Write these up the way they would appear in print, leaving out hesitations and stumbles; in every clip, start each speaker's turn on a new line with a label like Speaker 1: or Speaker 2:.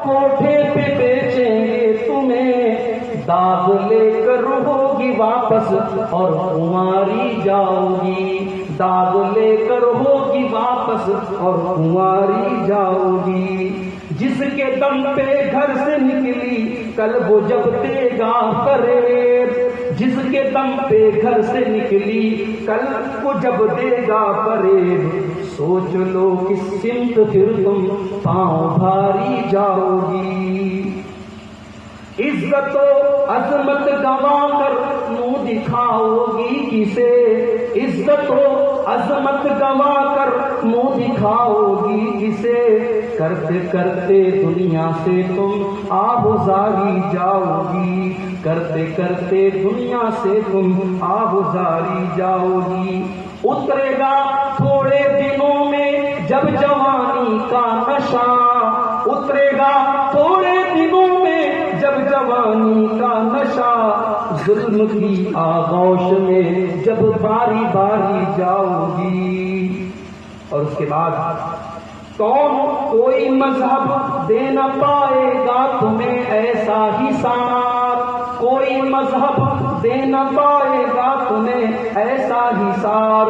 Speaker 1: کوٹھے پہ بیچیں گے تمہیں، داغ لے کر ہوگی واپس اور کنواری جاؤ گی، داغ لے کر ہوگی واپس اور کنواری جاؤ گی۔ جس کے دم پہ گھر سے نکلی کل وہ جب دے گا فریب، جس کے دم پہ گھر سے نکلی کل وہ جب دے گا فریب، سوچ لو کس سمت پھر تم پاؤں بھاری جاؤ گی۔ عزت و عظمت گنوا کر منہ دکھاؤ گی کسے، عزت و عظمت گنوا کر منہ دکھاؤ گی کسے، کرتے کرتے دنیا سے تم آبزاری جاؤ گی، کرتے کرتے دنیا سے تم آبزاری جاؤ گی۔ اترے گا تھوڑے دنوں میں جب جوانی کا نشہ، اترے گا تھوڑے دنوں میں جب جوانی کا نشہ، ظلم کی آغوش میں جب باری باری جاؤ گی۔ اور اس کے بعد کون کوئی مذہب دے نہ پائے گا تمہیں ایسا ہی ساتھ، کوئی مذہب دے نہ پائے گا تمہیں ایسا ہی سار،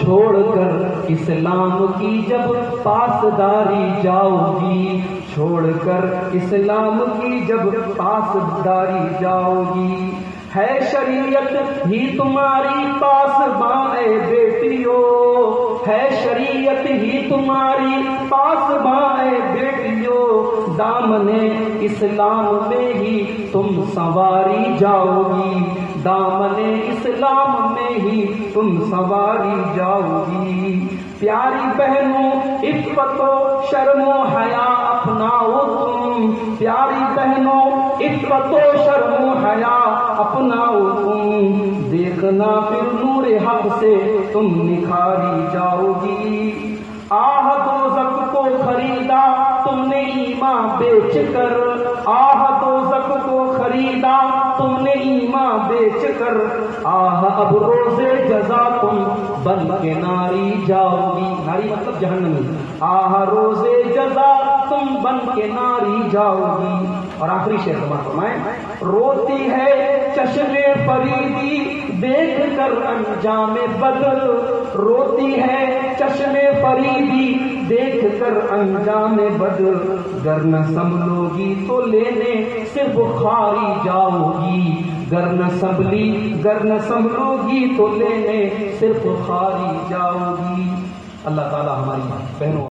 Speaker 1: چھوڑ کر اسلام کی جب پاسداری جاؤ گی، چھوڑ کر اسلام کی جب پاسداری جاؤ گی۔ ہے شریعت ہی تمہاری پاسباں اے بیٹیو، ہے شریعت ہی تمہاری پاسباں اے بیٹیو، دامن اسلام میں ہی تم سنواری جاؤ گی، دامن اسلام میں ہی تم سنواری جاؤ گی۔ پیاری بہنوں عفت و شرم و حیا اپناؤ تم، پیاری بہنوں عفت و شرم و حیا اپناؤ تم، دیکھنا پھر نور حق سے تم نکھاری جاؤ گی۔ آہ دوزخ کو خریدا تم نے ایمان بیچ کر، آہ دوزخ کو خریدا تم نے ایمان بیچ کر، آہ اب روز جزا تم بن کے ناری جاؤ گی، ناری مطلب جہنمی، آہ روز جزا تم بن کے ناری جاؤ گی۔ اور آخری شعر فرمائیں، روتی ہے چشم فریدی دیکھ کر انجام بد، روتی ہے چشم فریدی دیکھ کر انجام بد، گر نہ سنبھلو گی تو لینے صرف خاری جاؤ گی، گر نہ سنبھلو گی تو لینے صرف خاری جاؤ گی۔ اللہ تعالی ہماری بہنوں